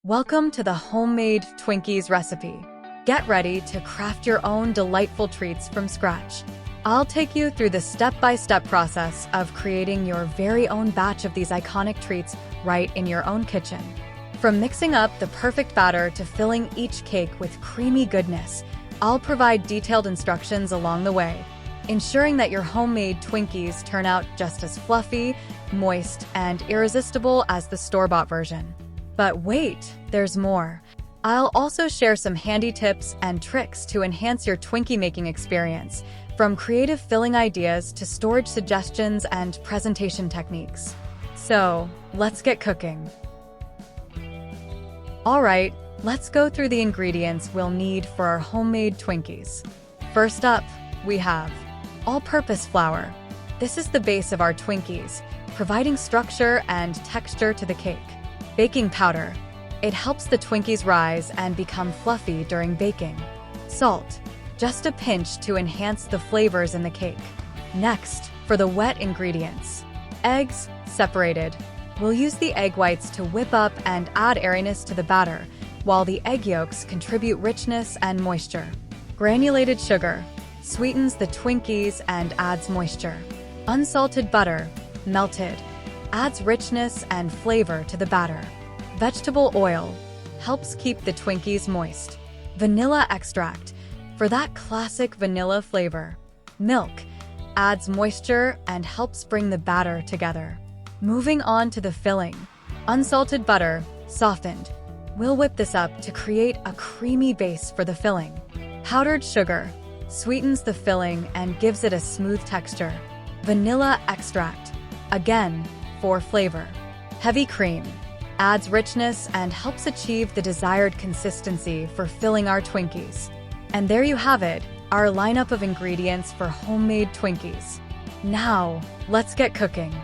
Welcome to the Homemade Twinkies recipe. Get ready to craft your own delightful treats from scratch. I'll take you through the step-by-step process of creating your very own batch of these iconic treats right in your own kitchen. From mixing up the perfect batter to filling each cake with creamy goodness, I'll provide detailed instructions along the way, ensuring that your homemade Twinkies turn out just as fluffy, moist, and irresistible as the store-bought version. But wait, there's more. I'll also share some handy tips and tricks to enhance your Twinkie making experience, from creative filling ideas to storage suggestions and presentation techniques. So, let's get cooking. Alright, let's go through the ingredients we'll need for our homemade Twinkies. First up, we have all-purpose flour. This is the base of our Twinkies, providing structure and texture to the cake. Baking powder. It helps the Twinkies rise and become fluffy during baking. Salt. Just a pinch to enhance the flavors in the cake. Next, for the wet ingredients. Eggs, separated. We'll use the egg whites to whip up and add airiness to the batter, while the egg yolks contribute richness and moisture. Granulated sugar. Sweetens the Twinkies and adds moisture. Unsalted butter, melted. Adds richness and flavor to the batter. Vegetable oil helps keep the Twinkies moist. Vanilla extract for that classic vanilla flavor. Milk adds moisture and helps bring the batter together. Moving on to the filling. Unsalted butter, softened. We'll whip this up to create a creamy base for the filling. Powdered sugar sweetens the filling and gives it a smooth texture. Vanilla extract, again, for flavor. Heavy cream adds richness and helps achieve the desired consistency for filling our Twinkies. And there you have it, our lineup of ingredients for homemade Twinkies. Now, let's get cooking.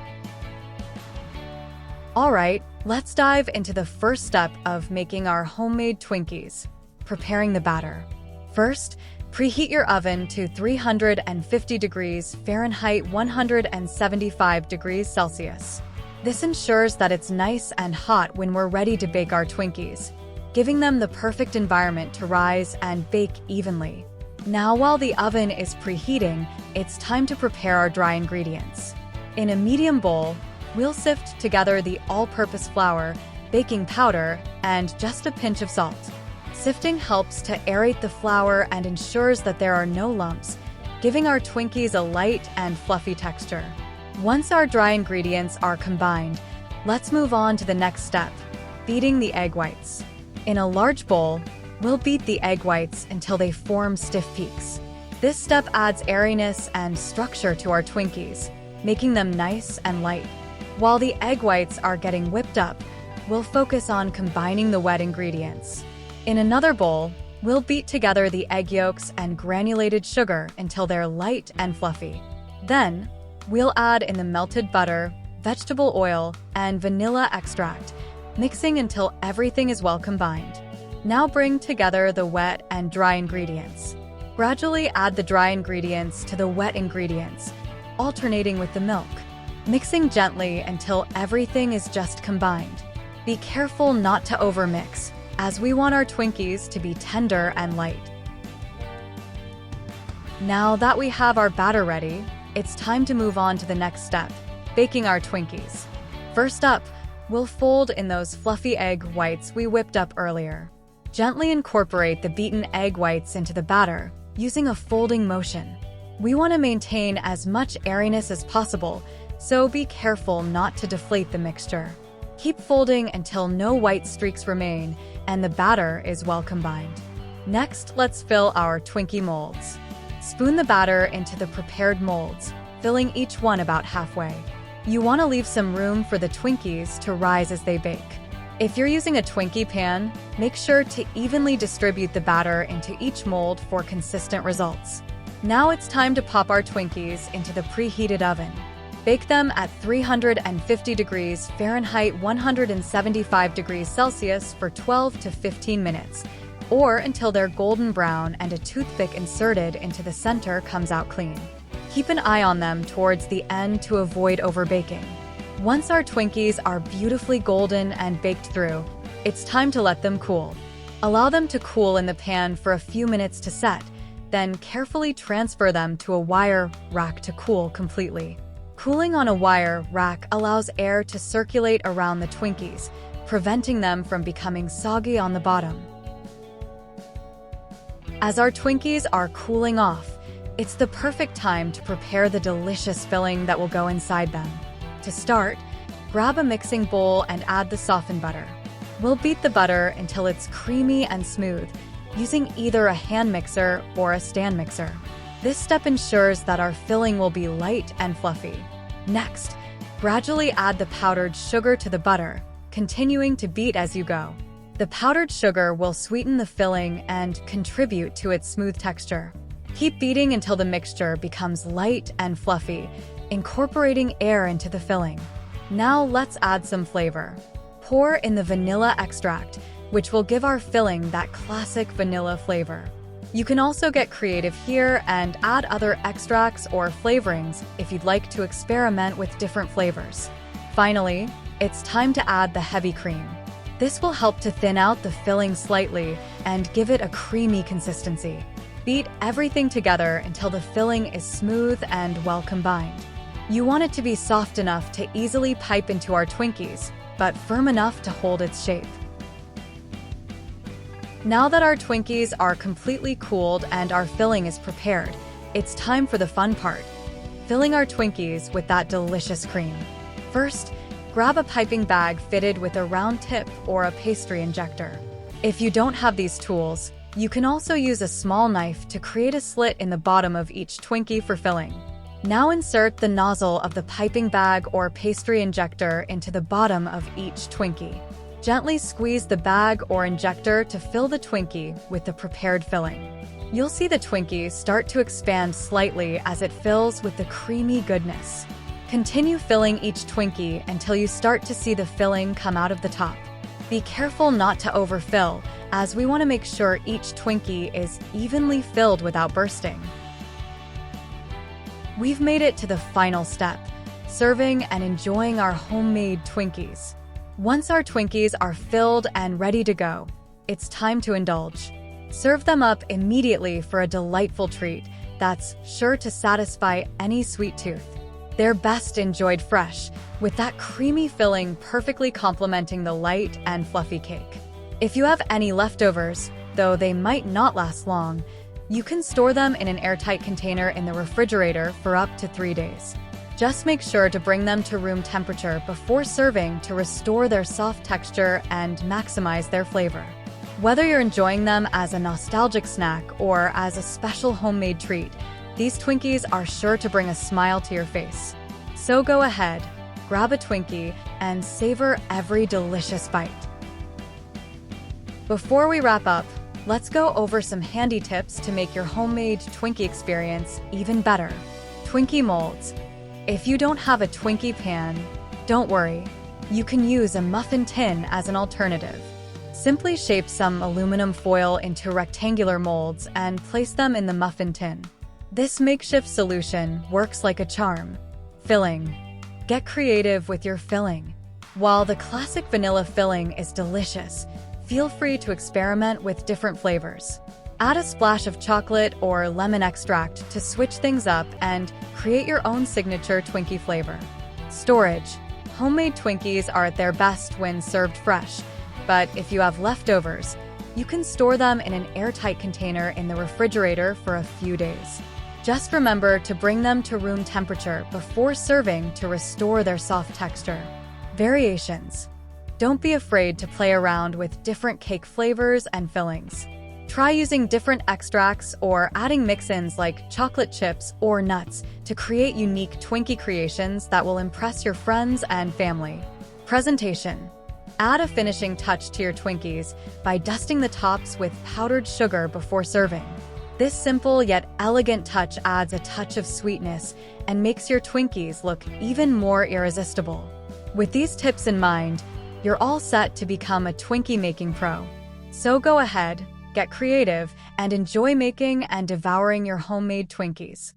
Alright, let's dive into the first step of making our homemade Twinkies, preparing the batter. First, preheat your oven to 350 degrees Fahrenheit 175 degrees Celsius. This ensures that it's nice and hot when we're ready to bake our Twinkies, giving them the perfect environment to rise and bake evenly. Now, while the oven is preheating, it's time to prepare our dry ingredients. In a medium bowl, we'll sift together the all-purpose flour, baking powder, and just a pinch of salt. Sifting helps to aerate the flour and ensures that there are no lumps, giving our Twinkies a light and fluffy texture. Once our dry ingredients are combined, let's move on to the next step, beating the egg whites. In a large bowl, we'll beat the egg whites until they form stiff peaks. This step adds airiness and structure to our Twinkies, making them nice and light. While the egg whites are getting whipped up, we'll focus on combining the wet ingredients. In another bowl, we'll beat together the egg yolks and granulated sugar until they're light and fluffy. Then, we'll add in the melted butter, vegetable oil, and vanilla extract, mixing until everything is well combined. Now bring together the wet and dry ingredients. Gradually add the dry ingredients to the wet ingredients, alternating with the milk, mixing gently until everything is just combined. Be careful not to overmix, as we want our Twinkies to be tender and light. Now that we have our batter ready, it's time to move on to the next step, baking our Twinkies. First up, we'll fold in those fluffy egg whites we whipped up earlier. Gently incorporate the beaten egg whites into the batter, using a folding motion. We want to maintain as much airiness as possible, so be careful not to deflate the mixture. Keep folding until no white streaks remain and the batter is well combined. Next, let's fill our Twinkie molds. Spoon the batter into the prepared molds, filling each one about halfway. You want to leave some room for the Twinkies to rise as they bake. If you're using a Twinkie pan, make sure to evenly distribute the batter into each mold for consistent results. Now it's time to pop our Twinkies into the preheated oven. Bake them at 350 degrees Fahrenheit 175 degrees Celsius for 12 to 15 minutes, or until they're golden brown and a toothpick inserted into the center comes out clean. Keep an eye on them towards the end to avoid overbaking. Once our Twinkies are beautifully golden and baked through, It's time to let them cool. Allow them to cool in the pan for a few minutes to set, then carefully transfer them to a wire rack to cool completely. Cooling on a wire rack allows air to circulate around the Twinkies, preventing them from becoming soggy on the bottom. As our Twinkies are cooling off, it's the perfect time to prepare the delicious filling that will go inside them. To start, grab a mixing bowl and add the softened butter. We'll beat the butter until it's creamy and smooth, using either a hand mixer or a stand mixer. This step ensures that our filling will be light and fluffy. Next, gradually add the powdered sugar to the butter, continuing to beat as you go. The powdered sugar will sweeten the filling and contribute to its smooth texture. Keep beating until the mixture becomes light and fluffy, incorporating air into the filling. Now let's add some flavor. Pour in the vanilla extract, which will give our filling that classic vanilla flavor. You can also get creative here and add other extracts or flavorings if you'd like to experiment with different flavors. Finally, it's time to add the heavy cream. This will help to thin out the filling slightly and give it a creamy consistency. Beat everything together until the filling is smooth and well combined. You want it to be soft enough to easily pipe into our Twinkies, but firm enough to hold its shape. Now that our Twinkies are completely cooled and our filling is prepared, it's time for the fun part, filling our Twinkies with that delicious cream. First, grab a piping bag fitted with a round tip or a pastry injector. If you don't have these tools, you can also use a small knife to create a slit in the bottom of each Twinkie for filling. Now insert the nozzle of the piping bag or pastry injector into the bottom of each Twinkie. Gently squeeze the bag or injector to fill the Twinkie with the prepared filling. You'll see the Twinkie start to expand slightly as it fills with the creamy goodness. Continue filling each Twinkie until you start to see the filling come out of the top. Be careful not to overfill, as we want to make sure each Twinkie is evenly filled without bursting. We've made it to the final step, serving and enjoying our homemade Twinkies. Once our Twinkies are filled and ready to go, it's time to indulge. Serve them up immediately for a delightful treat that's sure to satisfy any sweet tooth. They're best enjoyed fresh, with that creamy filling perfectly complementing the light and fluffy cake. If you have any leftovers, though they might not last long, you can store them in an airtight container in the refrigerator for up to 3 days. Just make sure to bring them to room temperature before serving to restore their soft texture and maximize their flavor. Whether you're enjoying them as a nostalgic snack or as a special homemade treat, these Twinkies are sure to bring a smile to your face. So go ahead, grab a Twinkie, and savor every delicious bite. Before we wrap up, let's go over some handy tips to make your homemade Twinkie experience even better. Twinkie molds. If you don't have a Twinkie pan, don't worry. You can use a muffin tin as an alternative. Simply shape some aluminum foil into rectangular molds and place them in the muffin tin. This makeshift solution works like a charm. Filling. Get creative with your filling. While the classic vanilla filling is delicious, feel free to experiment with different flavors. Add a splash of chocolate or lemon extract to switch things up and create your own signature Twinkie flavor. Storage. Homemade Twinkies are at their best when served fresh, but if you have leftovers, you can store them in an airtight container in the refrigerator for a few days. Just remember to bring them to room temperature before serving to restore their soft texture. Variations. Don't be afraid to play around with different cake flavors and fillings. Try using different extracts or adding mix-ins like chocolate chips or nuts to create unique Twinkie creations that will impress your friends and family. Presentation. Add a finishing touch to your Twinkies by dusting the tops with powdered sugar before serving. This simple yet elegant touch adds a touch of sweetness and makes your Twinkies look even more irresistible. With these tips in mind, you're all set to become a Twinkie making pro. So go ahead, get creative, and enjoy making and devouring your homemade Twinkies.